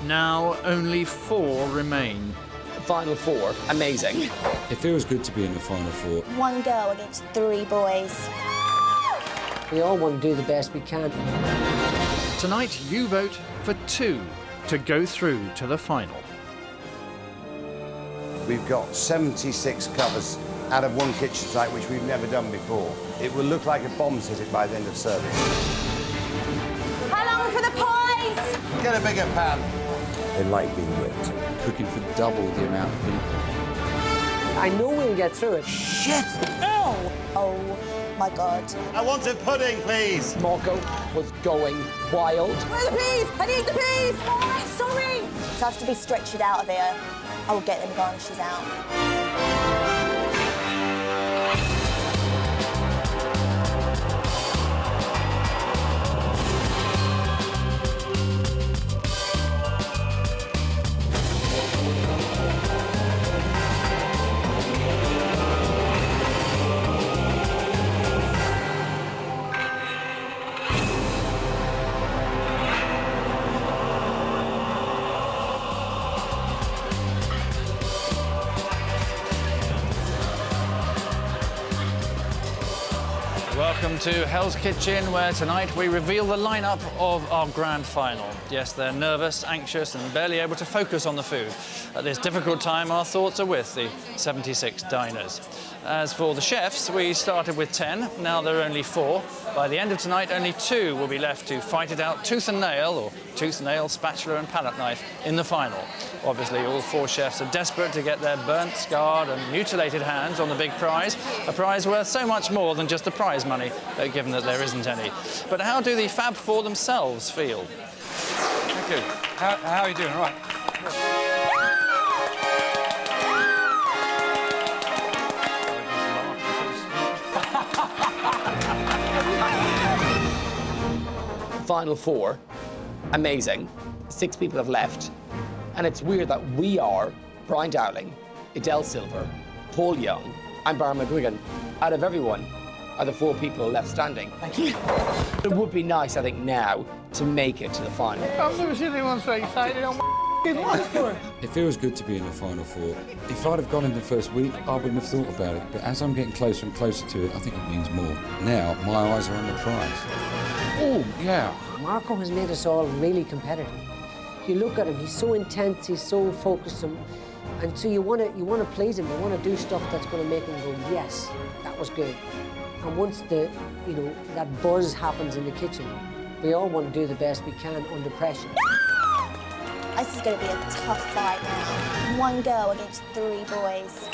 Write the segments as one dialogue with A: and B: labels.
A: Now only 4 remain.
B: Final 4, amazing.
C: It feels good to be in the final 4.
D: 1 girl against 3 boys.
E: We all want to do the best we can.
A: Tonight you vote for 2 to go through to the final.
F: We've got 76 covers out of 1 kitchen site, which we've never done before. It will look like a bomb's hit it by the end of service.
D: How long for the pies?
F: Get a bigger pan.
C: They like being whipped. Cooking for double the amount of people.
E: I know we'll get through it.
F: Shit!
D: Oh! Oh my God.
F: I want a pudding, please.
B: Marco was going wild.
D: Where are the peas? I need the peas! Oh, sorry! So I have to be stretched out of here. I will get them garnishes out.
A: Welcome to Hell's Kitchen, where tonight we reveal the lineup of our grand final. Yes, they're nervous, anxious and barely able to focus on the food. At this difficult time, our thoughts are with the 76 diners. As for the chefs, we started with 10, now there are only 4. By the end of tonight, only 2 will be left to fight it out tooth and nail, or tooth, nail, spatula and palette knife in the final. Obviously, all 4 chefs are desperate to get their burnt, scarred and mutilated hands on the big prize, a prize worth so much more than just the prize money, given that there isn't any. But how do the Fab Four themselves feel?
G: Thank you. How are you doing? All right.
B: Final 4, amazing. 6 people have left. And it's weird that we are Brian Dowling, Adele Silva, Paul Young, and Barry McGuigan. Out of everyone, are the 4 people left standing. Thank you. It would be nice, I think, now to make it to the final.
H: I've never seen anyone so excited on my life.
C: It feels good to be in the final 4. If I'd have gone in the first week, I wouldn't have thought about it. But as I'm getting closer and closer to it, I think it means more. Now, my eyes are on the prize.
E: Oh, yeah. Marco has made us all really competitive. You look at him, he's so intense, he's so focused, and so you want to please him, you want to do stuff that's going to make him go, yes, that was good. And once that buzz happens in the kitchen, we all want to do the best we can under pressure.
D: This is going to be a tough fight now. 1 girl against 3 boys.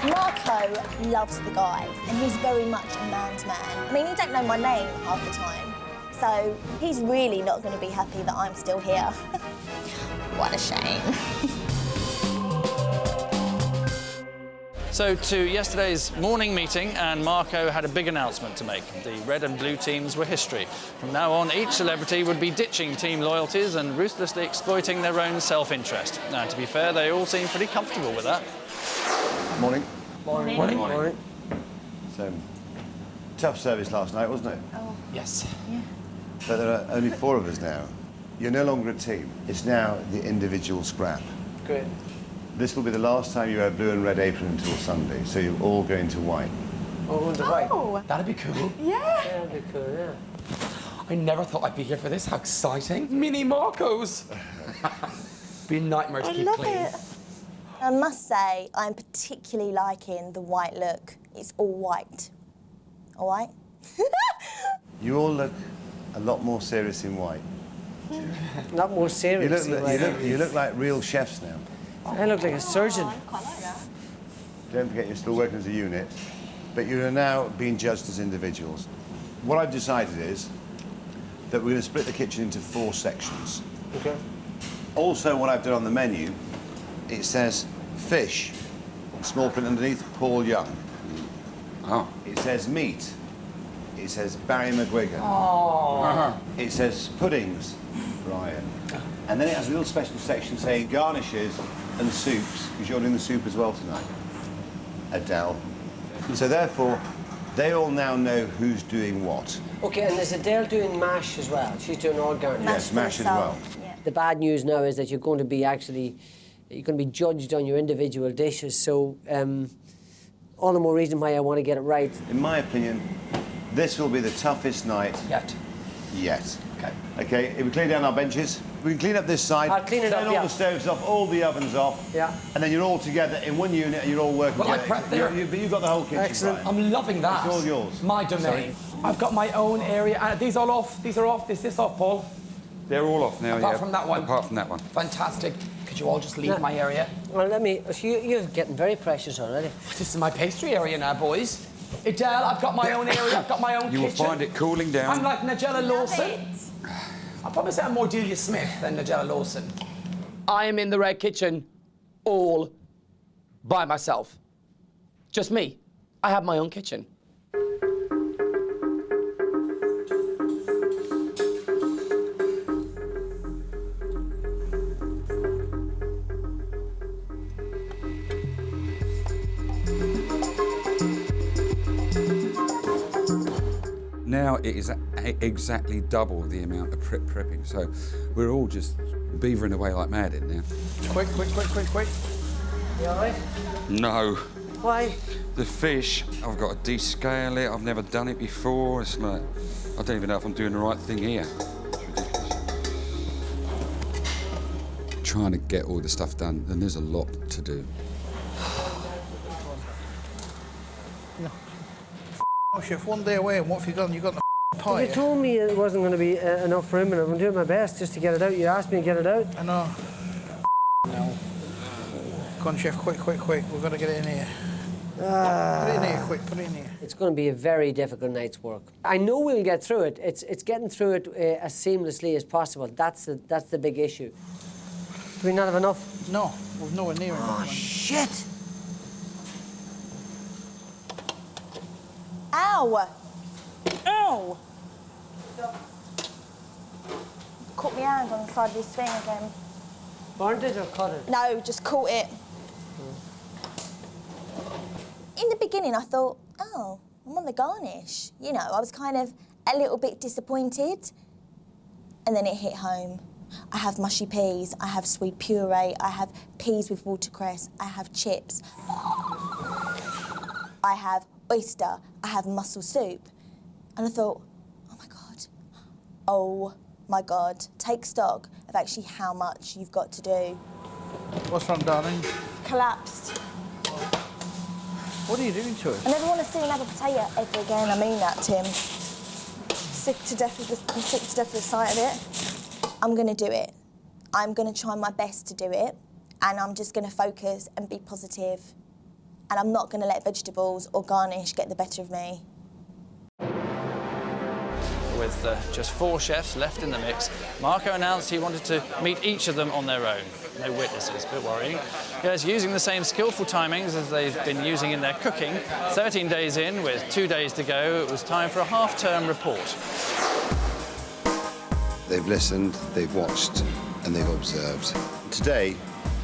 D: Marco loves the guys, and he's very much a man's man. I mean, he don't know my name half the time, so he's really not going to be happy that I'm still here. What a shame.
A: So to yesterday's morning meeting, and Marco had a big announcement to make. The red and blue teams were history. From now on, each celebrity would be ditching team loyalties and ruthlessly exploiting their own self-interest. Now, to be fair, they all seem pretty comfortable with that.
F: Morning.
E: Morning.
F: Morning.
E: Morning.
F: So, tough service last night, wasn't it?
D: Oh.
B: Yes.
D: Yeah.
F: But there are only 4 of us now. You're no longer a team. It's now the individual scrap.
E: Good.
F: This will be the last time you wear blue and red apron until Sunday, so you all go into white.
E: Oh, the white.
D: Oh.
B: That'd be cool.
D: Yeah.
E: Yeah, that'd be cool, yeah.
B: I never thought I'd be here for this. How exciting. Mini Marcos. Be a nightmare to
D: I
B: keep
D: love
B: clean.
D: it. I must say, I'm particularly liking the white look. It's all white. All right?
F: You all look a lot more serious in white.
E: Not more serious.
F: You look like real chefs now.
E: I look like a surgeon.
D: I quite like that.
F: Don't forget you're still working as a unit, but you are now being judged as individuals. What I've decided is that we're going to split the kitchen into 4 sections.
E: Okay.
F: Also, what I've done on the menu, it says fish, small print underneath, Paul Young.
C: Oh.
F: It says meat. It says Barry McGuigan.
E: Oh.
F: It says puddings, Brian. And then it has a little special section saying garnishes and soups, because you're doing the soup as well tonight, Adele. So therefore, they all now know who's doing what.
E: Okay, and is Adele doing mash as well? She's doing all garnish.
F: Yes, mash as well.
D: Yeah.
E: The bad news now is that you're going to be judged on your individual dishes. So all the more reason why I want to get it right.
F: In my opinion, this will be the toughest night yet.
B: Okay.
F: Okay, if we clear down our benches, we can clean up this side.
E: I'll clean it
F: turn
E: up,
F: all
E: yeah.
F: the stoves off, all the ovens off.
E: Yeah.
F: And then you're all together in one unit and you're all working
B: Well, I
F: together.
B: prepped there.
F: You've got the whole kitchen.
E: Excellent.
F: Brian.
B: I'm loving that.
F: It's all yours.
B: My domain. I've got my own area. These all off. These are off. Is this off, Paul?
G: They're all off now,
B: Apart from that one.
G: Apart from that one.
B: Fantastic. Could you all just leave my area?
E: Well, you're getting very precious already.
B: This is my pastry area now, boys. Adele, I've got my own area. I've got my own
G: You
B: kitchen.
G: will find it cooling down.
B: I'm like Nigella Lawson. I'll probably say I'm more Delia Smith than Nigella Lawson. I am in the red kitchen all by myself. Just me. I have my own kitchen.
C: Now it is exactly double the amount of prepping, so we're all just beavering away like mad in there.
B: Quick.
E: You all right?
C: No.
E: Why?
C: The fish, I've got to descale it. I've never done it before. It's like, I don't even know if I'm doing the right thing here. It's ridiculous. Trying to get all the stuff done, and there's a lot to do.
H: Oh, chef, one day away, and what have you done? You got the pie.
E: You told me it wasn't going to be enough for him, and I'm doing my best just to get it out. You asked me to get it out.
H: I know. No. Go on, chef, quick. We've got to get it in here. Put it in here, quick, put it in here.
E: It's going to be a very difficult night's work. I know we'll get through it. It's getting through it as seamlessly as possible. That's the big issue. Do we not have enough?
H: No, we've nowhere near enough.
E: Shit!
D: Ow! Ow! Caught my hand on the side of this thing again.
E: Burned it or cut it?
D: No, just caught it. In the beginning, I thought, oh, I'm on the garnish. You know, I was kind of a little bit disappointed. And then it hit home. I have mushy peas, I have sweet puree, I have peas with watercress, I have chips. I have oyster, I have mussel soup. And I thought, oh my God, take stock of actually how much you've got to do.
H: What's wrong, darling?
D: Collapsed.
H: What are you doing to it?
D: I never want to see another potato ever again. I mean that, Tim. I'm sick to death of the sight of it. I'm going to do it. I'm going to try my best to do it. And I'm just going to focus and be positive. And I'm not going to let vegetables or garnish get the better of me.
A: With just 4 chefs left in the mix, Marco announced he wanted to meet each of them on their own. No witnesses, a bit worrying. Yes, using the same skillful timings as they've been using in their cooking, 13 days in with 2 days to go, it was time for a half-term report.
F: They've listened, they've watched, and they've observed. Today,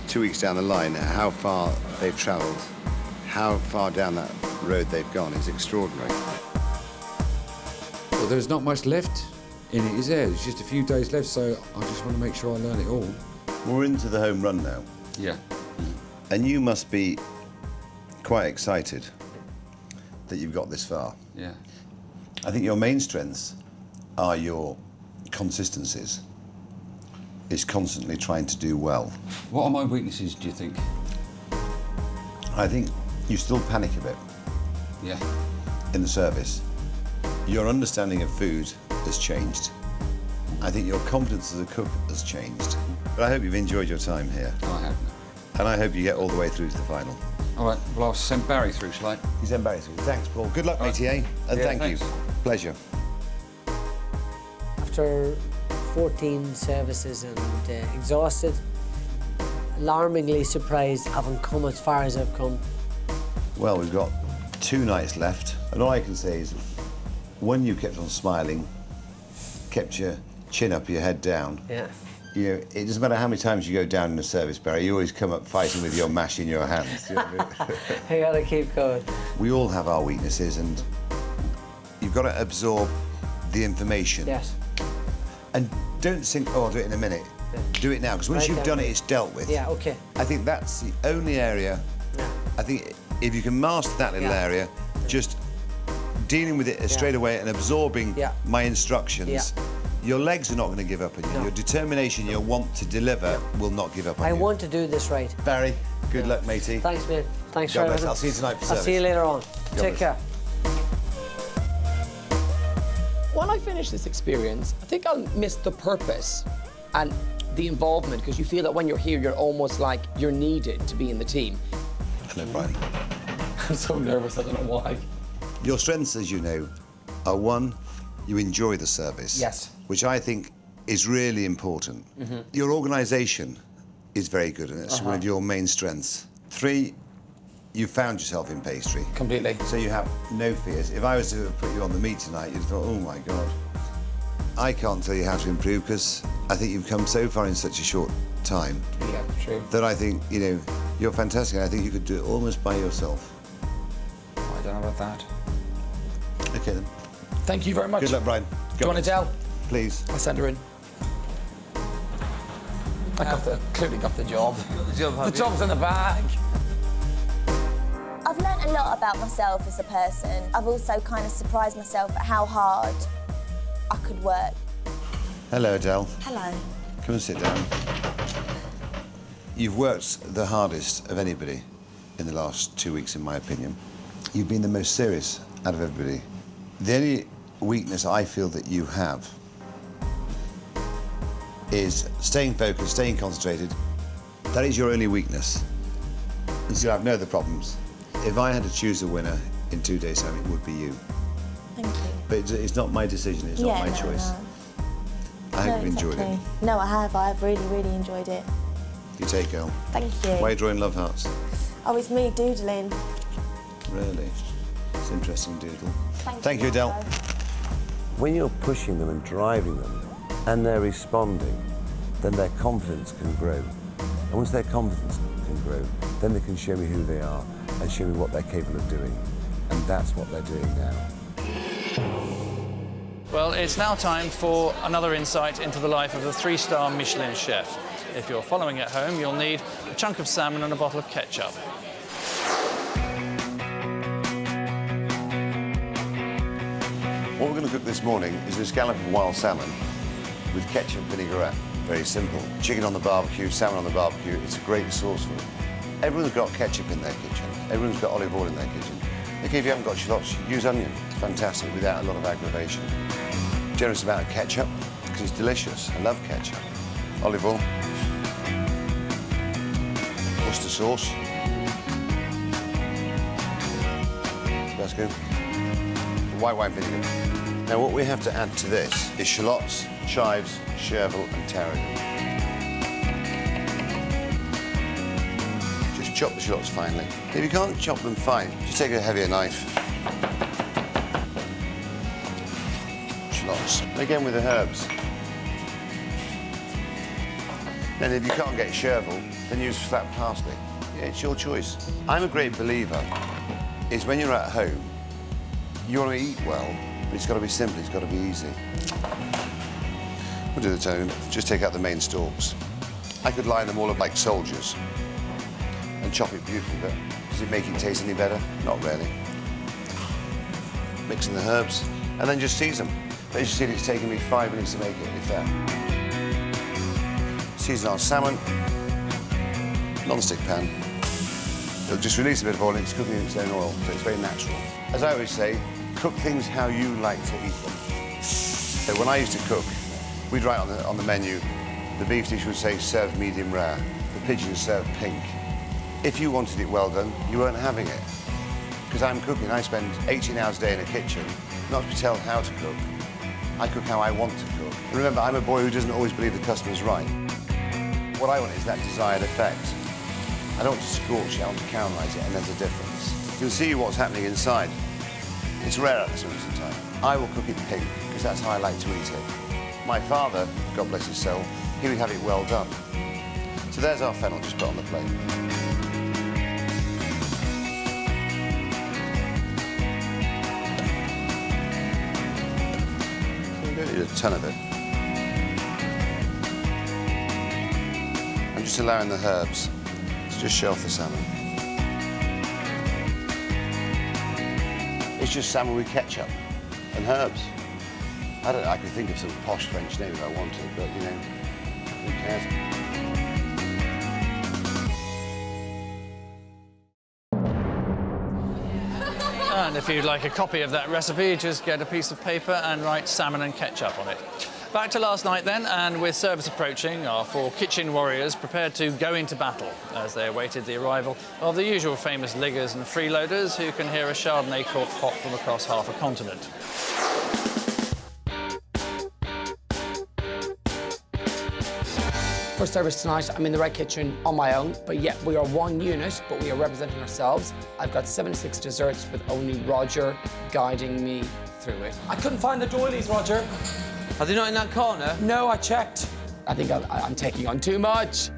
F: 2 weeks down the line, how far they've travelled, how far down that road they've gone is extraordinary.
C: Well, there's not much left in it, is there? There's just a few days left, so I just want to make sure I learn it all.
F: We're into the home run now.
C: Yeah.
F: And you must be quite excited that you've got this far.
C: Yeah.
F: I think your main strengths are your consistencies. Is constantly trying to do well.
C: What are my weaknesses, do you think?
F: I think you still panic a bit
C: Yeah.
F: in the service. Your understanding of food has changed. I think your confidence as a cook has changed. But I hope you've enjoyed your time here.
C: I have.
F: And I hope you get all the way through to the final.
C: All right, well, I'll send Barry through, shall I?
F: He's embarrassing. Thanks, Paul. Good luck, matey, eh? And
C: Yeah,
F: thank
C: thanks.
F: you. Pleasure.
E: After 14 services and exhausted, alarmingly surprised having come as far as I've come.
F: Well, we've got 2 nights left. And all I can say is, when you kept on smiling, kept your chin up, your head down.
E: Yeah.
F: You know, it doesn't matter how many times you go down in the service, Barry, you always come up fighting with your mash in your hands. You know what I mean?
E: I gotta keep going.
F: We all have our weaknesses, and you've got to absorb the information.
E: Yes.
F: And don't think, oh, I'll do it in a minute. Do it now, because once
E: Right
F: you've
E: down
F: done it,
E: there.
F: it's dealt with.
E: Yeah, okay.
F: I think that's the only area.
E: Yeah.
F: I think if you can master that little
E: Yeah.
F: area, just dealing with it straight away and absorbing my instructions, your legs are not going to give up on you.
E: No.
F: Your determination, your want to deliver will not give up on
E: I
F: you.
E: want to do this right.
F: Barry, good luck, matey.
E: Thanks, man. Thanks
F: God
E: very
F: bless.
E: much.
F: I'll see you tonight for
E: I'll see you
F: service.
E: later on. Take
F: bless.
E: care.
B: When I finish this experience, I think I'll miss the purpose and the involvement, because you feel that when you're here, you're almost like you're needed to be in the team.
F: Hello, Brian.
B: I'm so nervous, I don't know why.
F: Your strengths, as you know, are one, you enjoy the service.
B: Yes.
F: Which I think is really important. Your organisation is very good, and it's one of your main strengths. 3, you found yourself in pastry.
B: Completely.
F: So you have no fears. If I was to put you on the meat tonight, you'd thought, oh my God. I can't tell you how to improve, because I think you've come so far in such a short time
B: Yeah, true.
F: that I think, you know, you're fantastic. I think you could do it almost by yourself.
C: I don't know about that.
F: Okay then.
B: Thank you very much.
F: Good luck, Brian.
B: Do you want Adele?
F: Please.
B: I'll send her in. Clearly got the job. The job's in the bag.
D: I've learnt a lot about myself as a person. I've also kind of surprised myself at how hard I could work.
F: Hello, Adele.
D: Hello.
F: Come and sit down. You've worked the hardest of anybody in the last 2 weeks, in my opinion. You've been the most serious out of everybody. The only weakness I feel that you have is staying focused, staying concentrated. That is your only weakness. You still have no other problems. If I had to choose a winner in 2 days' time, it would be you.
D: Thank you.
F: But it's not my decision, it's not my choice. I hope you enjoyed it.
D: No, I have. I've really, really enjoyed it.
F: You take, girl.
D: Thank you.
F: Why are you drawing love hearts?
D: Oh, it's me doodling.
F: Really? It's an interesting doodle.
D: Thank
F: you, Adele.
I: When you're pushing them and driving them and they're responding, then their confidence can grow. And once their confidence can grow, then they can show me who they are and show me what they're capable of doing. And that's what they're doing now.
A: Well, it's now time for another insight into the life of a 3-star Michelin chef. If you're following at home, you'll need a chunk of salmon and a bottle of ketchup.
F: What we're going to cook this morning is a scallop of wild salmon with ketchup vinaigrette. Very simple. Chicken on the barbecue, salmon on the barbecue. It's a great sauce for it. Everyone's got ketchup in their kitchen. Everyone's got olive oil in their kitchen. Okay, if you haven't got shallots, use onion. It's fantastic without a lot of aggravation. Generous amount of ketchup, because it's delicious. I love ketchup. Olive oil. Worcester sauce. Tabasco. White wine vinegar. Now what we have to add to this is shallots, chives, chervil and tarragon. Just chop the shallots finely. If you can't chop them fine, just take a heavier knife. Shallots. Again with the herbs. Then if you can't get chervil, then use flat parsley. Yeah, it's your choice. I'm a great believer is when you're at home, you want to eat well, but it's got to be simple, it's got to be easy. We'll do the tone, just take out the main stalks. I could line them all up like soldiers and chop it beautifully, but does it make it taste any better? Not really. Mixing the herbs, and then just season them. But as you see, it's taken me 5 minutes to make it, if that. Season our salmon, non-stick pan. It'll just release a bit of oil, it's cooking in its own oil, so it's very natural. As I always say, cook things how you like to eat them. So when I used to cook, we'd write on the menu, the beef dish would say served medium rare, the pigeon served pink. If you wanted it well done, you weren't having it. Because I'm cooking, I spend 18 hours a day in a kitchen, not to tell how to cook. I cook how I want to cook. And remember, I'm a boy who doesn't always believe the customer's right. What I want is that desired effect. I don't want to scorch it, I want to caramelise it, and there's a difference. You can see what's happening inside. It's rare at this moment in time. I will cook it pink, because that's how I like to eat it. My father, God bless his soul, he would have it well done. So there's our fennel, just put on the plate. We don't need a ton of it. just allowing the herbs to just show off the salmon. It's just salmon with ketchup and herbs. I could think of some posh French name if I wanted, but, you know, who cares?
A: And if you'd like a copy of that recipe, just get a piece of paper and write salmon and ketchup on it. Back to last night then, and with service approaching, our 4 kitchen warriors prepared to go into battle as they awaited the arrival of the usual famous liggers and freeloaders who can hear a Chardonnay cork hot from across half a continent.
B: For service tonight, I'm in the Red Kitchen on my own, but yet we are one unit, but we are representing ourselves. I've got 76 desserts with only Roger guiding me through it.
J: I couldn't find the doilies, Roger. Are they not in that corner? No, I checked.
B: I think I'm taking on too much.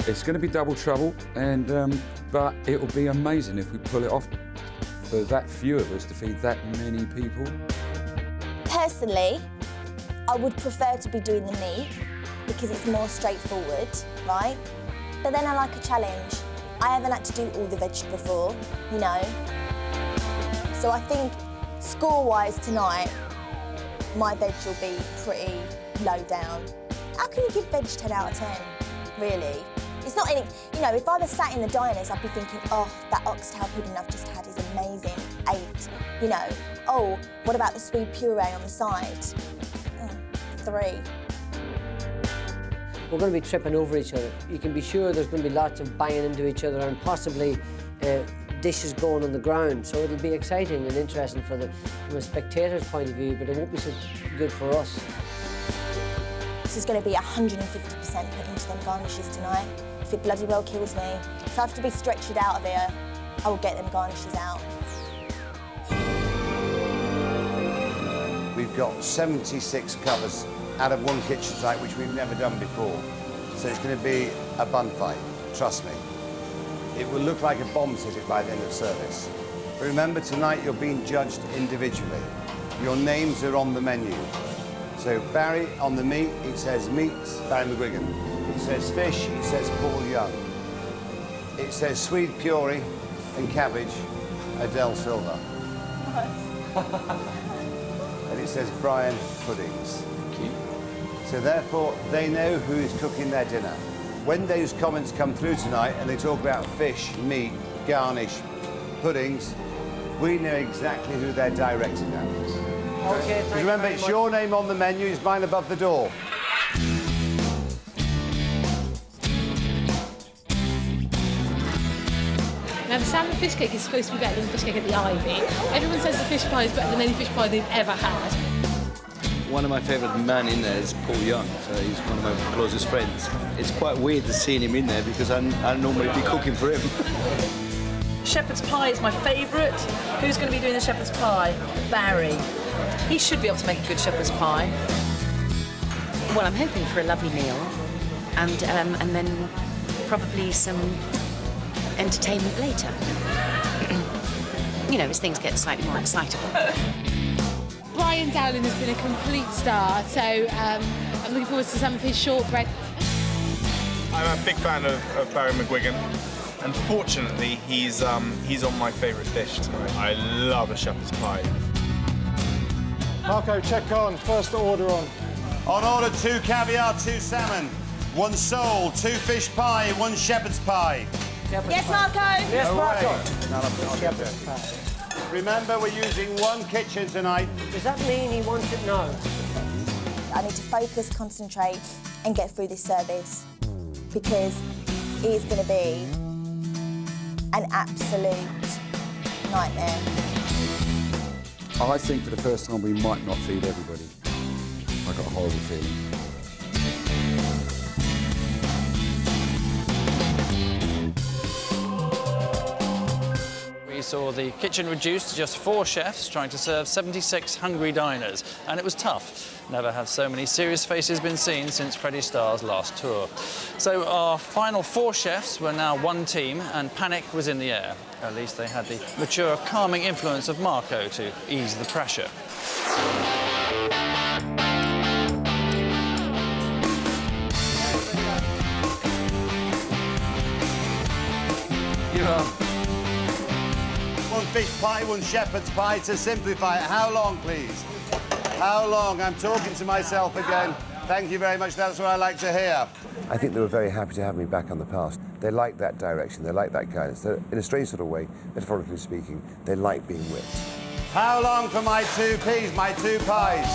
C: It's going to be double trouble, and but it'll be amazing if we pull it off. For that few of us to feed that many people.
D: Personally, I would prefer to be doing the meat because it's more straightforward, right? But then I like a challenge. I haven't had to do all the veg before, you know? So I think score-wise tonight, my veg will be pretty low down. How can you give veg 10 out of 10, really? It's not any, you know, if I was sat in the diners, I'd be thinking, oh, that oxtail pudding I've just had is amazing, 8. You know, oh, what about the sweet puree on the side? 3.
E: We're going to be tripping over each other. You can be sure there's going to be lots of banging into each other and possibly dishes going on the ground. So it'll be exciting and interesting from a spectator's point of view, but it won't be so good for us.
D: This is going to be 150% put into them garnishes tonight. If it bloody well kills me. If I have to be stretched out of here, I will get them garnishes out.
F: We've got 76 covers out of one kitchen site, which we've never done before. So it's going to be a bun fight, trust me. It will look like a bomb's hit it by the end of service. But remember, tonight you're being judged individually. Your names are on the menu. So Barry, on the meat, it says meats, Barry McGuigan. It says fish, it says Paul Young. It says sweet puree and cabbage, Adele Silva. And it says Brian Puddings. So therefore, they know who is cooking their dinner. When those comments come through tonight and they talk about fish, meat, garnish, puddings, we know exactly who they're directed at.
E: Okay, thank
F: Remember,
E: you
F: it's
E: very
F: your name on the menu, it's mine above the door.
K: Now, the salmon fish cake is supposed to be better than the fish cake at the Ivy. Everyone says the fish pie is better than any fish pie they've ever had.
L: One of my favourite men in there is Paul Young, so he's one of my closest friends. It's quite weird to see him in there because I normally be cooking for him.
M: Shepherd's pie is my favourite. Who's going to be doing the shepherd's pie? Barry. He should be able to make a good shepherd's pie.
N: Well, I'm hoping for a lovely meal and then probably some entertainment later. You know, as things get slightly more excitable.
K: Brian Dowling has been a complete star, so I'm looking forward to some of his shortbread.
O: I'm a big fan of Barry McGuigan, and fortunately, he's on my favourite dish tonight. I love a shepherd's pie.
P: Marco, check on. First order on.
F: On order, 2 caviar, 2 salmon, 1 sole, 2 fish pie, 1 shepherd's pie.
D: Yes, Marco?
P: Yes, Marco.
B: Shepherd's pie.
F: Remember, we're using 1 kitchen tonight.
E: Does that mean he wants it now?
D: I need to focus, concentrate, and get through this service because it is going to be an absolute nightmare.
C: I think for the first time we might not feed everybody. I got a horrible feeling.
A: We saw the kitchen reduced to just 4 chefs trying to serve 76 hungry diners, and it was tough. Never have so many serious faces been seen since Freddie Starr's last tour. So our final 4 chefs were now one team, and panic was in the air. At least they had the mature, calming influence of Marco to ease the pressure.
F: fish pie, one shepherd's pie. To simplify it, how long, please? How long? I'm talking to myself again. Thank you very much. That's what I like to hear.
I: I think they were very happy to have me back on the past. They like that direction, they like that guidance. In a strange sort of way, metaphorically speaking, they like being whipped.
F: How long for my 2 peas, my 2 pies?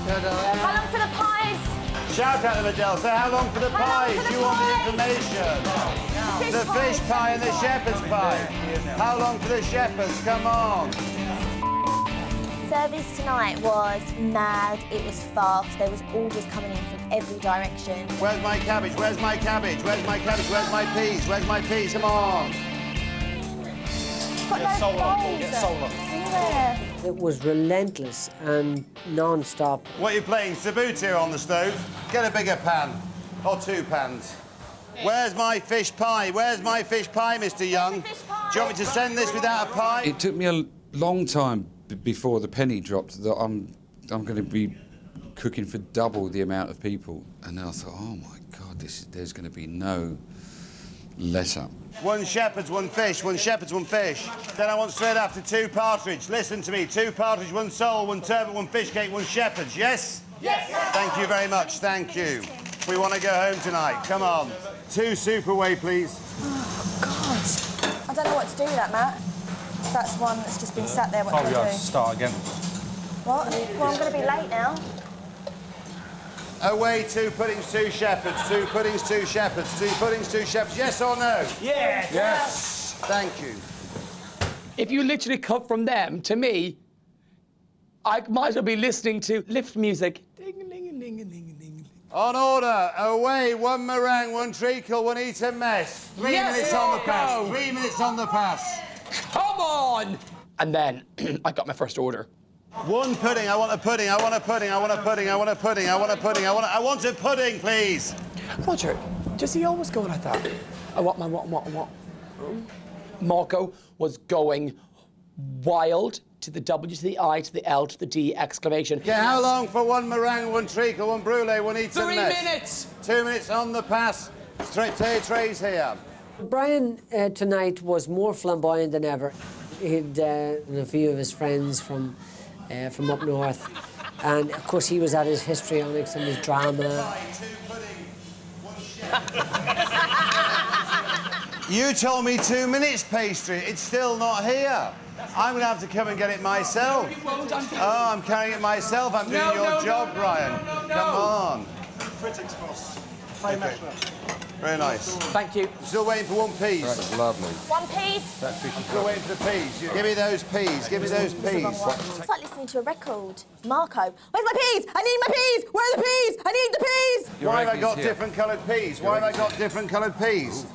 D: How long for the pies?
F: Shout at them, Adele. Say how long for the pies? You want the information. The fish pie and the shepherd's pie. How long for the shepherds? Come on.
D: Service tonight was mad. It was fast. There was orders coming in from every direction.
F: Where's my cabbage? Where's my cabbage? Where's my cabbage? Where's my peas? Where's my peas? Come on.
D: Get
P: Paul, get solar.
D: Anywhere.
E: It was relentless and non-stop.
F: What are you playing? Sabuto on the stove? Get a bigger pan. Or 2 pans. Where's my fish pie? Where's my fish pie, Mr. Young? Do you want me to send this without a pie?
C: It took me a long time before the penny dropped that I'm going to be cooking for double the amount of people. And then I thought, oh my God, there's going to be no let-up.
F: 1 shepherd's, 1 fish, 1 shepherd's, 1 fish. Then I want straight after 2 partridge. Listen to me, 2 partridge, 1 sole, 1 turbot, 1 fish cake, 1 shepherd's, yes?
D: Yes, sir.
F: Thank you very much, thank you. We want to go home tonight, come on. 2 soup away, please.
D: Oh, God. I don't know what to do with that, Matt. That's one that's just been sat there. What do I do?
P: Start again.
D: What? Well, I'm going to be late now.
F: Away 2 puddings, 2 shepherds, 2 puddings, 2 shepherds, 2 puddings, 2 shepherds, yes or no?
B: Yes.
F: Yes. Thank you.
B: If you literally cut from them to me, I might as well be listening to lift music. Ding-a-ling-a-ling-a-ling-a-ling.
F: On order, away, 1 meringue, 1 treacle, 1 Eton mess. 3 minutes on the pass, 3 minutes on the pass.
B: Come on! And then I got my first order.
F: 1 pudding, I want a pudding, I want a pudding, I want a pudding, I want a pudding, I want a pudding, I want a pudding, please.
B: Roger, does he always go like that? I want my what? Marco was going wild to the W, to the I, to the L, to the D, exclamation.
F: Yeah, how long for 1 meringue, 1 treacle, 1 brulee, 1 Eton
B: 3
F: mess?
B: minutes!
F: 2 minutes on the pass. Trays here.
E: Brian tonight was more flamboyant than ever. He'd a few of his friends from up north, and of course he was at his histrionics and his drama.
F: You told me 2 minutes, pastry. It's still not here. I'm going to have to come and get it myself. Oh, I'm carrying it myself. I'm doing your job, Brian. Come on.
P: Critics, boss.
F: Okay. Very nice.
B: Thank you.
F: Still waiting for 1 piece.
C: That's lovely.
D: 1 piece.
F: Still waiting for the peas. Give me those peas. Give me those peas.
D: It's like listening to a record. Marco, where's my peas? I need my peas! Where are the peas? I need the peas!
F: Why have I got
C: here.
F: different coloured peas? Why have I got different coloured peas?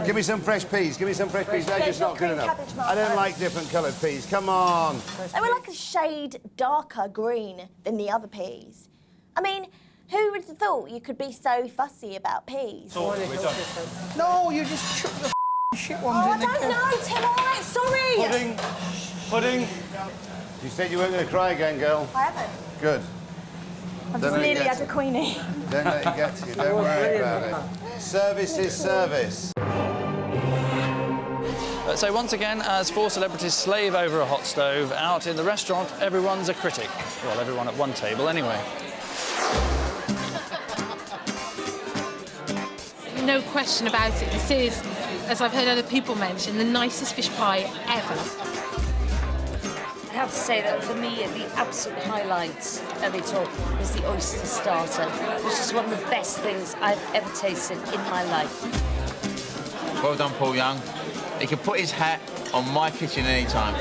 F: Give me some fresh peas. Give me some fresh peas. They're just not good enough.
D: cabbage, Marco.
F: I don't like different coloured peas. Come on.
D: They were like a shade darker green than the other peas. I mean, who would have thought you could be so fussy about peas?
H: No, you just chuck the shit ones
D: Oh, I
H: in the
D: don't know, Tim, all right, sorry.
P: Pudding.
F: You said you weren't going to cry again, girl.
D: I haven't.
F: Good.
D: I've
F: Don't
D: just
F: let it
D: nearly
F: get
D: had
F: to
D: a queenie.
F: Don't let it get to you. Don't worry about it. Service is service.
A: So once again, as 4 celebrities slave over a hot stove, out in the restaurant, everyone's a critic. Well, everyone at one table anyway.
K: No question about it. This is, as I've heard other people mention, the nicest fish pie ever.
Q: I have to say that for me, the absolute highlight of it all was the oyster starter, which is one of the best things I've ever tasted in my life.
J: Well done, Paul Young. He can put his hat on my kitchen anytime.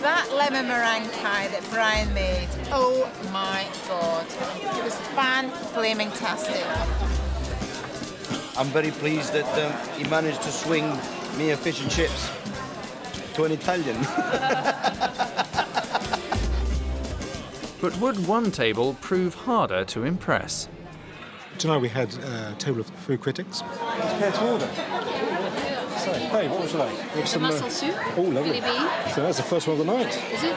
R: That lemon meringue pie that Brian made, oh my God. It was fan-flaming-tastic.
L: I'm very pleased that he managed to swing me a fish and chips to an Italian.
A: But would one table prove harder to impress?
P: Tonight we had a table of food critics. Prepare to order. So, hey, what would you like? We have some
K: mussel soup.
P: Oh, lovely.
K: Maybe.
P: So that's the first one of the night.
K: Is it?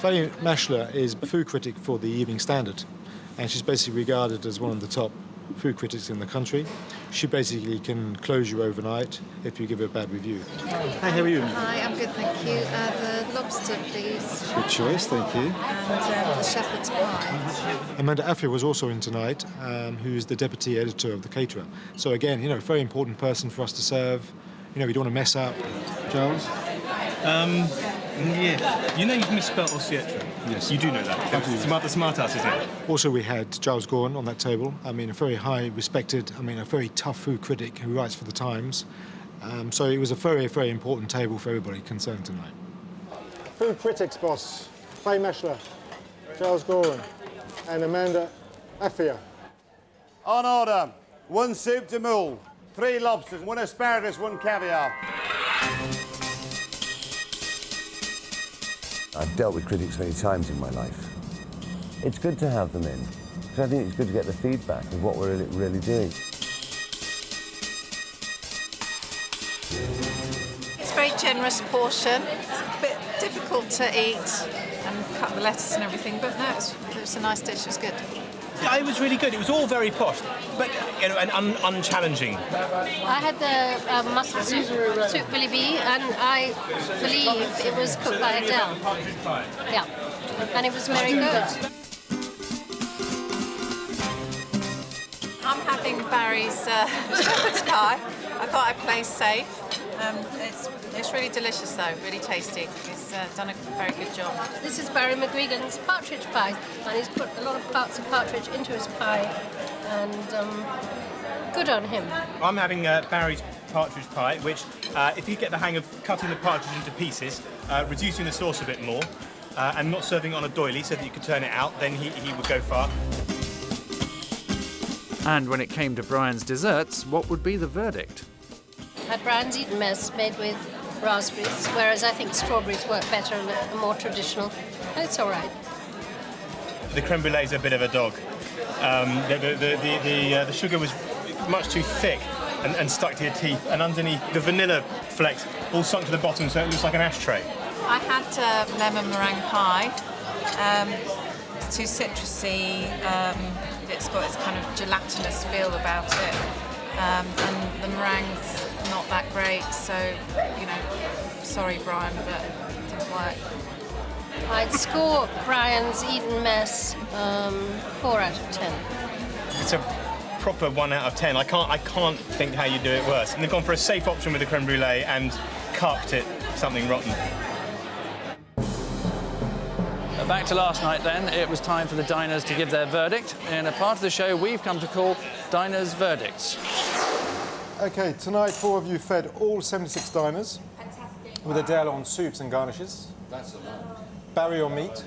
P: Fanny Mashler is a food critic for the Evening Standard, and she's basically regarded as one of the top food critics in the country. She basically can close you overnight if you give her a bad review. Hi, how are you?
S: Hi, I'm good, thank you. The lobster, please.
P: Good choice, thank you.
S: And the shepherd's pie.
P: Amanda Affia was also in tonight, who's the deputy editor of the caterer. So again, you know, very important person for us to serve. You know, we don't want to mess up. Giles?
T: Yeah. You know you've misspelled Osietra.
P: Yes.
T: You do know that. The smart ass, isn't it?
P: Also, we had Giles Gorn on that table. I mean, a very high respected, a very tough food critic who writes for the Times. So it was a very, very important table for everybody concerned tonight. Food critics, boss. Clay Meshler, Giles Gorn, and Amanda Affia.
F: On order. 1 soup de moule, 3 lobsters, 1 asparagus, 1 caviar.
I: I've dealt with critics many times in my life. It's good to have them in, because I think it's good to get the feedback of what we're really doing.
R: It's a very generous portion. It's a bit difficult to eat and cut the lettuce and everything, but no, it was a nice dish. It was good.
T: Yeah, it was really good. It was all very posh, but and unchallenging.
U: I had the mussel soup Billy B, and I believe it was cooked by Adele. Yeah, and it was very good.
R: I'm having Barry's shepherd's pie. I thought I'd play safe. It's really delicious though, really tasty. He's done a very good job.
U: This is Barry McGuigan's partridge pie, and he's put a lot of parts of partridge into his pie, and good on him.
T: I'm having Barry's partridge pie, which, if you get the hang of cutting the partridge into pieces, reducing the sauce a bit more, and not serving it on a doily so that you could turn it out, then he would go far.
A: And when it came to Brian's desserts, what would be the verdict?
U: Had Brian's Eton mess made with raspberries, whereas I think strawberries work better and are more traditional. It's all right.
T: The creme brulee's a bit of a dog. The sugar was much too thick and stuck to your teeth, and underneath the vanilla flakes all sunk to the bottom, so it looks like an ashtray.
R: I had lemon meringue pie. It's too citrusy. It's got this kind of gelatinous feel about it, and the meringue's not that great. So, you know, sorry, Brian, but it didn't work.
U: I'd score Brian's Eton mess 4 out of 10.
T: It's a proper 1 out of 10. I can't think how you do it worse. And they've gone for a safe option with the creme brulee and carped it something rotten.
A: Back to last night then, it was time for the diners to give their verdict in a part of the show we've come to call Diners' Verdicts.
P: OK, tonight 4 of you fed all 76 diners.
Q: Fantastic.
P: With Adele on soups and garnishes.
C: That's a lot.
P: Barry on meat,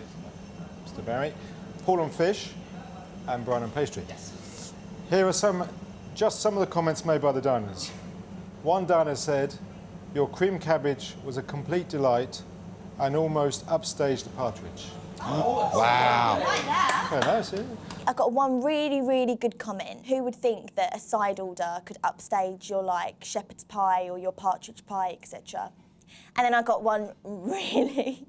P: Mr. Barry. Paul on fish, and Brian on pastry.
B: Yes.
P: Here are just some of the comments made by the diners. One diner said, "Your cream cabbage was a complete delight and almost upstaged the partridge."
C: Wow.
P: Very nice, yeah.
D: I got one really, really good comment. Who would think that a side order could upstage your, like, shepherd's pie or your partridge pie, etc.? And then I got one really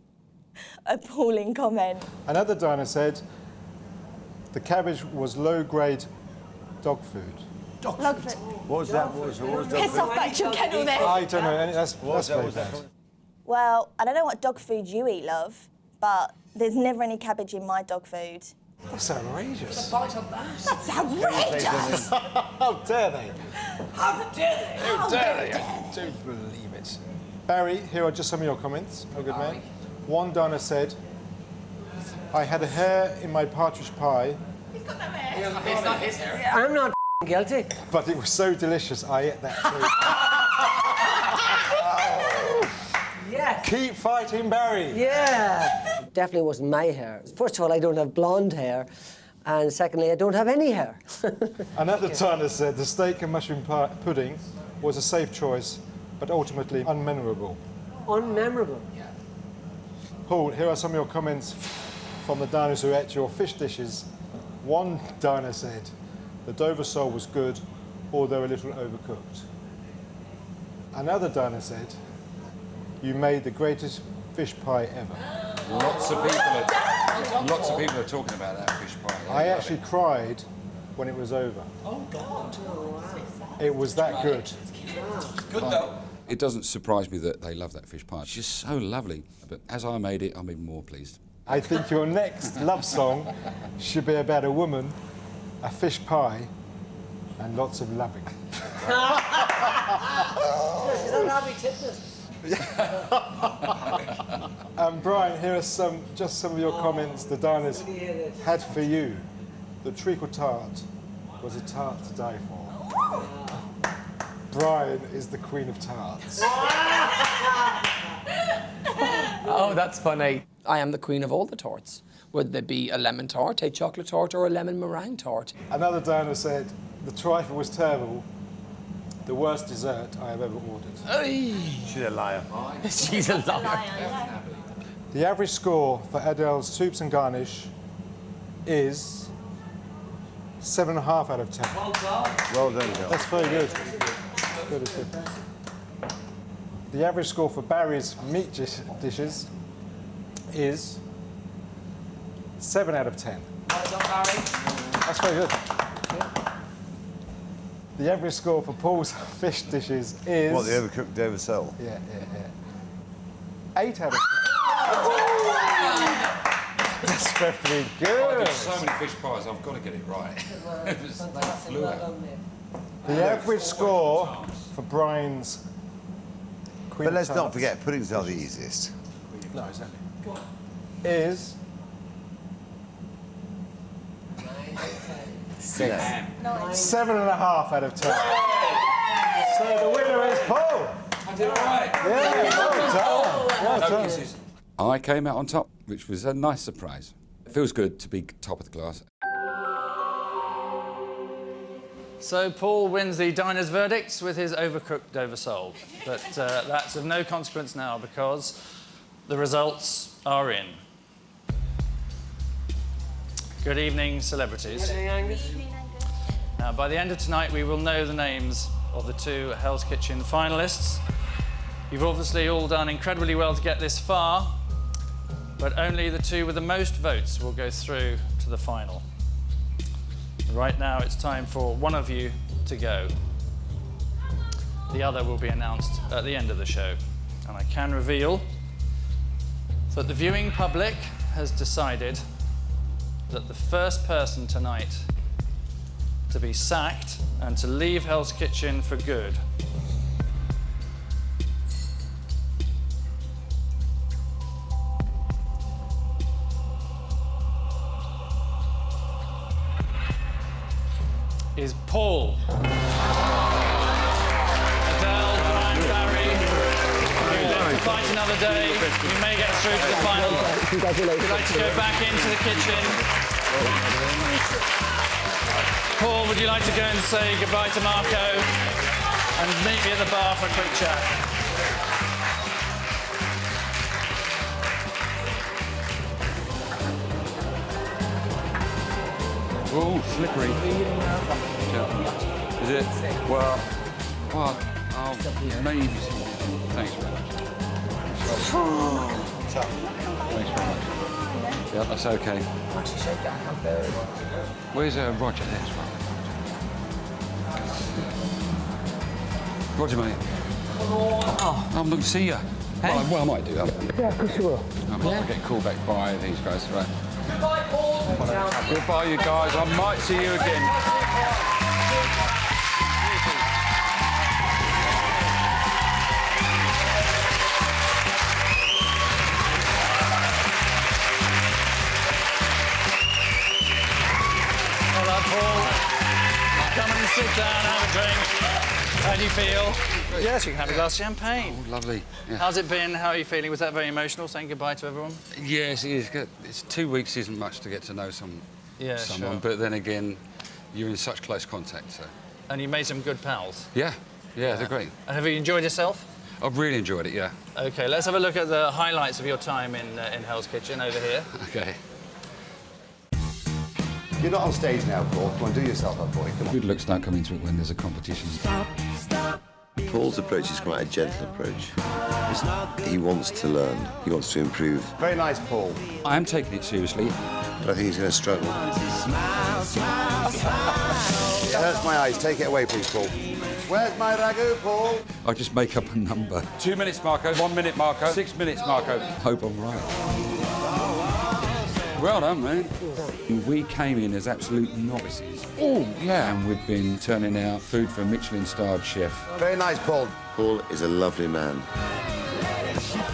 D: appalling comment.
P: Another diner said, "The cabbage was low-grade dog food."
D: Dog food.
F: What was that? What was dog
D: Piss
F: food?
D: off back your kennel then.
P: I don't know, that's very bad.
D: Well, I don't know what dog food you eat, love, but there's never any cabbage in my dog food.
P: That's outrageous.
B: Bite on that.
D: That's outrageous!
P: How dare they?
B: How dare they?
P: How dare they? I don't believe it. Barry, here are just some of your comments. Oh, good man. One diner said, "I had a hair in my partridge pie."
B: He's got no hair. It's not his hair. I'm not guilty.
P: "But it was so delicious, I ate that too."
B: Yes.
P: Keep fighting, Barry.
E: Yeah. It definitely wasn't my hair. First of all, I don't have blonde hair. And secondly, I don't have any hair.
P: Another diner said the steak and mushroom pudding was a safe choice, but ultimately unmemorable.
E: Unmemorable.
P: Paul, here are some of your comments from the diners who ate your fish dishes. One diner said, "The Dover sole was good, although a little overcooked." Another diner said, "You made the greatest fish pie ever."
C: Lots of people are talking about that fish pie.
P: I actually cried when it was over.
B: Oh, God.
P: It was that good.
C: Good though. It doesn't surprise me that they love that fish pie. It's just so lovely. But as I made it, I'm even more pleased.
P: I think your next love song should be about a woman, a fish pie, and lots of loving.
E: She's unhappy
P: And Brian, here are some of your comments the diners had for you. The treacle tart was a tart to die for. Brian is the queen of tarts.
B: Oh, that's funny. I am the queen of all the tarts. Whether they be a lemon tart, a chocolate tart, or a lemon meringue tart.
P: Another diner said, the trifle was terrible. The worst dessert I have ever ordered.
F: She's a liar.
B: She's a liar.
P: The average score for Adele's soups and garnish is 7.5 out of 10.
F: Well done, Adele.
P: That's very good. Good. The average score for Barry's meat dishes is 7 out of 10. That's very good. The average score for Paul's fish dishes is...
F: What, the overcooked Davidson?
P: Yeah. 8 out of 10. That's very good.
C: I did so many fish pies, I've got to get it right. It flew out.
P: The average score for Brian's Queen
F: But let's
P: of
F: not
P: Tarts
F: forget, puddings are the easiest.
P: No, exactly. Is 7.5 out of 10. So the winner is Paul.
C: I did it right.
P: Yeah, well done.
C: I came out on top, which was a nice surprise. It feels good to be top of the class.
A: So Paul wins the diner's verdicts with his overcooked Dover sole. But that's of no consequence now because the results are in. Good evening, celebrities.
E: Good evening, Angus.
A: Now, by the end of tonight, we will know the names of the 2 Hell's Kitchen finalists. You've obviously all done incredibly well to get this far, but only the 2 with the most votes will go through to the final. Right now, it's time for one of you to go. The other will be announced at the end of the show. And I can reveal that the viewing public has decided that the first person tonight to be sacked and to leave Hell's Kitchen for good is Paul. Adele, Brian, Barry, you live to fight another day. You may get through to the final.
B: Congratulations.
A: Would you like to go back into the kitchen? Paul, would you like to go and say goodbye to Marco and meet me at the bar for a quick chat?
C: Oh, slippery. Is it? Well, maybe. Thanks very much. Thanks very much. Yeah, that's okay. Where's Roger? There's Roger, mate. I'm looking to see you.
E: Hey?
C: Well, I might do that.
E: Yeah, of course you will.
C: I might get called back by these guys. Right.
E: Goodbye, Paul.
C: Goodbye, you guys. I might see you again.
A: Paul, come and sit down, have a drink. How do you feel? Yes, you can have a glass of champagne.
C: Oh, lovely. Yeah.
A: How's it been? How are you feeling? Was that very emotional, saying goodbye to everyone?
C: Yes, it is. It's 2 weeks isn't much to get to know someone,
A: sure.
C: but then again, you're in such close contact. So.
A: And you made some good pals.
C: Yeah, they're great.
A: And have you enjoyed yourself?
C: I've really enjoyed it, yeah.
A: OK, let's have a look at the highlights of your time in Hell's Kitchen over here.
C: OK.
F: You're not on stage now, Paul. Come on, do yourself up, boy. Come on.
C: Good looks don't come into it when there's a competition.
G: Stop
I: Paul's approach is quite a gentle approach. He wants to learn. He wants to improve.
F: Very nice, Paul.
C: I am taking it seriously.
I: But I think he's going to struggle.
F: It hurts my eyes. Take it away, please, Paul. Where's my ragu, Paul?
C: I just make up a number. 2 minutes, Marco. 1 minute, Marco. 6 minutes, Marco. Hope I'm right. Well done, man. We came in as absolute novices. Oh, yeah. And we've been turning out food for a Michelin-starred chef.
F: Very nice, Paul.
I: Paul is a lovely man.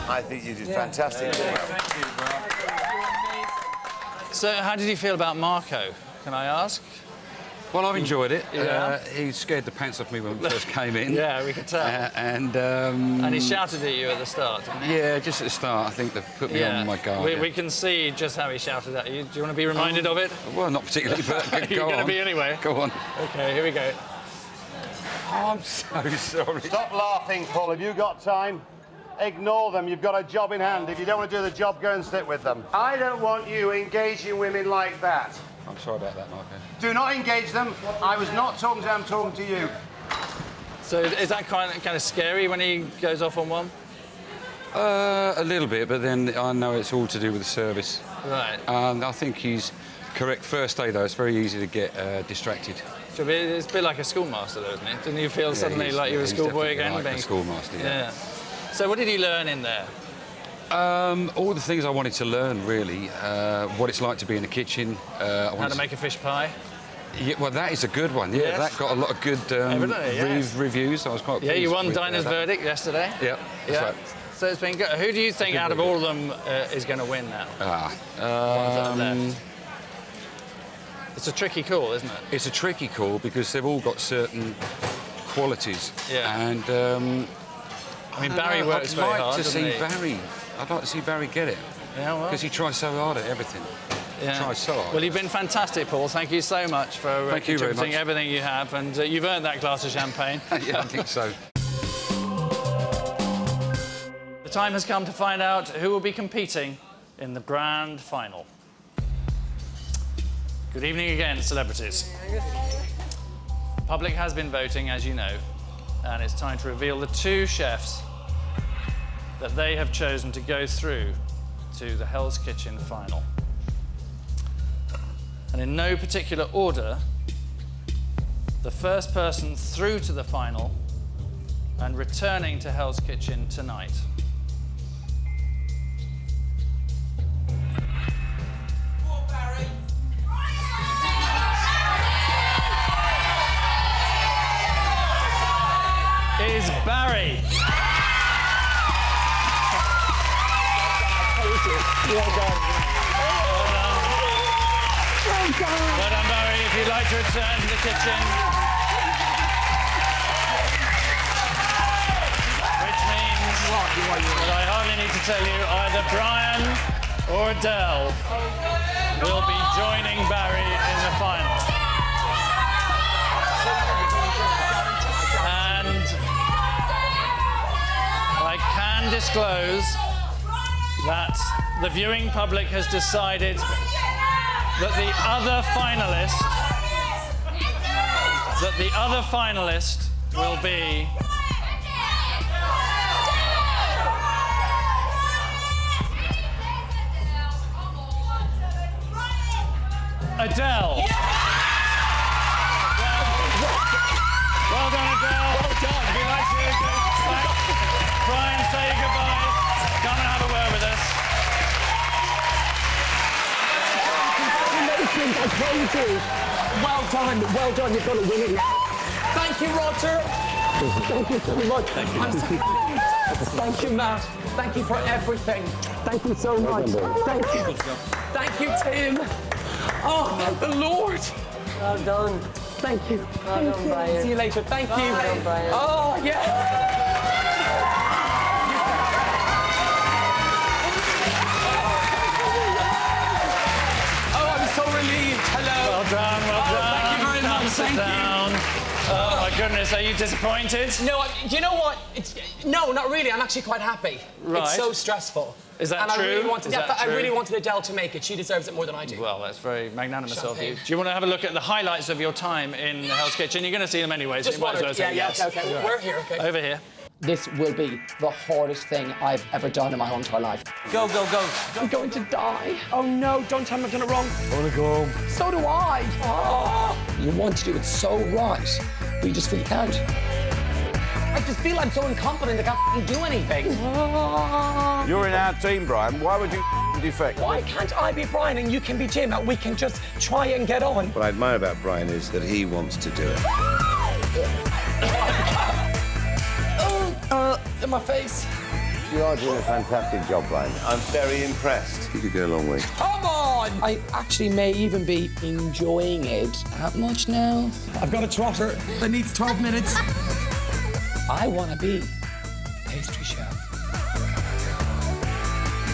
F: I think you did fantastic.
A: Thank you, bro. So, how did you feel about Marco, can I ask?
C: Well, I've enjoyed it.
A: Yeah.
C: He scared the pants off me when we first came in.
A: Yeah, we could tell.
C: And
A: he shouted at you at the start, didn't he?
C: Yeah, just at the start. I think they put me on my guard.
A: We can see just how he shouted at you. Do you want to be reminded of it?
C: Well, not particularly, but go
A: You're going to
C: on.
A: be anyway.
C: Go on.
A: OK, here we go.
C: Oh, I'm so sorry.
F: Stop laughing, Paul. Have you got time? Ignore them. You've got a job in hand. If you don't want to do the job, go and sit with them. I don't want you engaging women like that.
C: I'm sorry about that, Marco.
F: Do not engage them. I was not talking to them, I'm talking to you.
A: So is that kind of scary when he goes off on one?
C: A little bit, but then I know it's all to do with the service.
A: Right.
C: I think he's correct. First day, though, it's very easy to get distracted.
A: So it's a bit like a schoolmaster, though, isn't it? Didn't you feel suddenly like you were a schoolboy again?
C: Like a schoolmaster, yeah.
A: So what did you learn in there?
C: All the things I wanted to learn, really. What it's like to be in the kitchen.
A: How to make a fish pie?
C: Yeah, well, that is a good one. Yeah,
A: Yes.
C: that got a lot of good reviews. I was quite pleased.
A: Yeah, you won
C: with
A: Diner's verdict yesterday.
C: Yeah, that's right.
A: So it's been good. Who do you think out of all of them is going to win now? Ones that are left. It's a tricky call, isn't it?
C: It's a tricky call because they've all got certain qualities.
A: Yeah.
C: And
A: I mean, Barry works very hard,
C: I'd like to
A: doesn't
C: see
A: he?
C: Barry. I'd like to see Barry get it.
A: Yeah, well.
C: Because he tries so hard at everything.
A: Yeah.
C: He tries so hard.
A: Well, you've been fantastic, Paul. Thank you so much for
C: Thank you very
A: contributing
C: much.
A: everything you have, and you've earned that glass of champagne.
C: Yeah, I think so.
A: The time has come to find out who will be competing in the grand final. Good evening again, celebrities. The public has been voting, as you know, and it's time to reveal the 2 chefs that they have chosen to go through to the Hell's Kitchen final. And in no particular order, the first person through to the final and returning to Hell's Kitchen tonight is Barry. Well done. Well done, Barry. If you'd like to return to the kitchen. Which means that I hardly need to tell you either Brian or Adele will be joining Barry in the final. And I can disclose that the viewing public has decided that the other finalist will be Adele. Well done, Adele. Well done. We'd like to go back. Brian, say your goodbyes. Come and have a word with us.
B: Congratulations, I told you. Well done, you've got to win it now.
G: Thank you, Roger.
B: Thank you so much.
G: Thank you, Matt. Thank you for everything.
B: Thank you so much. Thank you.
G: Thank you, Tim. Oh, the Lord.
E: Well done.
B: Thank you.
E: Well done, Brian.
G: See you later. Thank you.
E: Well done, Brian.
G: Oh, yeah. Oh, I'm so relieved. Hello.
A: Well done, well done.
G: Thank you very much.
A: Sit down. Oh my goodness, are you disappointed?
B: No, you know what? No, not really. I'm actually quite happy.
A: Right.
B: It's so stressful.
A: Is that
B: and
A: true?
B: I really wanted,
A: Is that
B: I
A: true?
B: really wanted Adele to make it. She deserves it more than I do.
A: Well, that's very magnanimous of you.
B: Champagne.
A: Do you want to have a look at the highlights of your time in Hell's Kitchen? You're going to see them anyway, so
B: Just
A: you might as well
B: wondered.
A: say
B: Yeah,
A: yes.
B: okay.
A: Right.
B: We're here, okay.
A: Over here.
B: This will be the hardest thing I've ever done in my whole entire life.
G: Go, go, go.
B: I'm going to die. Oh no, don't tell me I've done it wrong.
I: I want to go home.
B: So do I. Oh. You want to do it so right, but you just feel you can't. I just feel I'm so incompetent I can't do anything.
I: You're in our team, Brian. Why would you defect?
B: Why can't I be Brian and you can be Jim and we can just try and get on?
I: What I admire about Brian is that he wants to do it.
B: In my face.
I: You are doing a fantastic job, Brian. I'm very impressed. You could go a long way.
B: Come on! I actually may even be enjoying it. How much now? I've got a trotter that needs 12 minutes. I want to be pastry chef.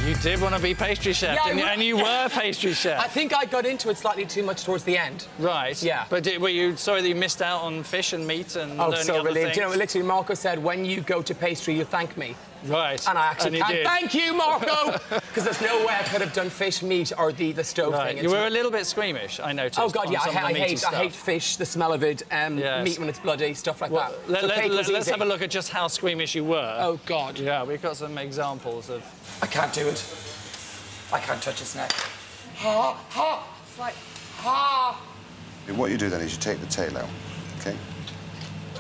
A: You did want to be pastry chef,
B: Yeah,
A: didn't you? And you were pastry chef.
B: I think I got into it slightly too much towards the end.
A: Right.
B: Yeah.
A: But were you sorry that you missed out on fish and meat and
B: Oh,
A: learning
B: so
A: other
B: relieved.
A: things?
B: You know, literally, Marco said, when you go to pastry, you thank me.
A: Right.
B: And I actually
A: you
B: can't.
A: did.
B: Thank you, Marco! Because there's no way I could have done fish, meat, or the stove
A: Right.
B: thing.
A: You were a little bit squeamish, I noticed.
B: Oh, God,
A: on
B: yeah.
A: some of the meaty
B: I
A: stuff.
B: hate fish, the smell of it,
A: Yes.
B: meat when it's bloody, stuff like
A: Well,
B: that.
A: let's
B: easy.
A: have a look at just how squeamish you were.
B: Oh, God.
A: Yeah, we've got some examples of...
B: I can't do it. I can't touch his neck. Ha, ha. It's like, ha.
F: What you do then is you take the tail out, OK?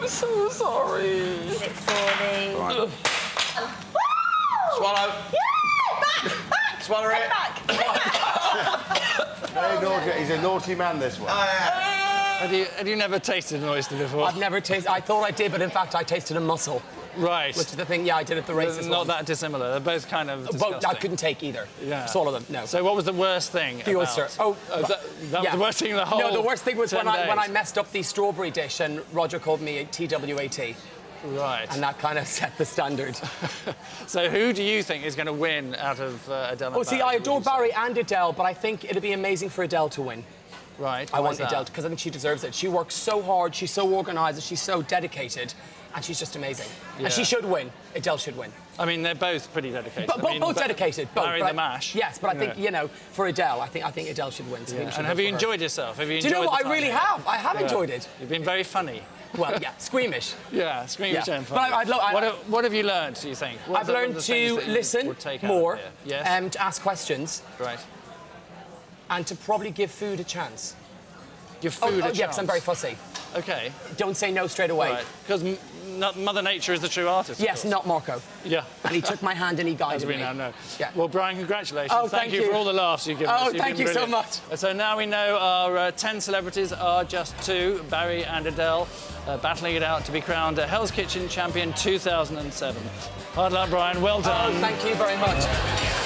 B: I'm so sorry.
D: Is it for the...
F: Right.
G: Swallow.
D: Yeah! Back!
G: Swallow it.
D: Back!
F: Very naughty. He's a naughty man, this one.
A: Had you never tasted an oyster before?
B: I've never tasted... I thought I did, but in fact, I tasted a mussel.
A: Right.
B: Which is the thing, yeah, I did at the races.
A: Not that dissimilar. They're both kind of disgusting.
B: But I couldn't take either.
A: Yeah.
B: Swallow them, no.
A: So what was the worst thing
B: The
A: about...
B: oyster. Oh,
A: that was
B: yeah.
A: the worst thing in the whole
B: No, the worst thing was
A: 10
B: when I
A: days.
B: messed up the strawberry dish and Roger called me a TWAT.
A: Right.
B: And that kind of set the standard.
A: So who do you think is going to win out of Adele and
B: Oh, see,
A: Barry?
B: I adore Barry and Adele, but I think it'd be amazing for Adele to win.
A: Right.
B: I
A: why
B: want
A: is that?
B: Adele, because I think she deserves it. She works so hard, she's so organised, she's so dedicated, and she's just amazing.
A: Yeah.
B: And she should win. Adele should win.
A: I mean, they're both pretty dedicated.
B: But,
A: I mean,
B: both dedicated. Both,
A: Barry
B: but
A: the Mash.
B: Yes, but I think,
A: Yeah.
B: you know, for Adele, I think Adele should win. So
A: Yeah.
B: maybe
A: And have you enjoyed yourself? Have you
B: Do you
A: enjoyed
B: know what?
A: the
B: I
A: time
B: really
A: here?
B: have. I have
A: Yeah.
B: enjoyed it.
A: You've been very funny.
B: Well, yeah, squeamish.
A: Yeah, squeamish
B: Yeah.
A: and
B: But
A: funny. What have you learned, do you think?
B: I've learned to listen more, to ask questions,
A: Right.
B: and to probably give food a chance.
A: Give food a chance?
B: Yeah, because I'm very fussy.
A: OK.
B: Don't say no straight away.
A: Because Mother Nature is the true artist. of
B: Yes,
A: course.
B: not Marco.
A: Yeah.
B: And he took my hand and he guided
A: As we
B: me.
A: now know.
B: Yeah.
A: Well, Brian, congratulations.
B: Oh,
A: thank
B: thank
A: you
B: you.
A: for all the laughs you've given us.
B: Oh,
A: You've
B: thank
A: been
B: you so
A: brilliant.
B: much.
A: So now we know our 10 celebrities are just 2, Barry and Adele, battling it out to be crowned Hell's Kitchen Champion 2007. Hard luck, Brian. Well done.
B: Oh, thank you very much.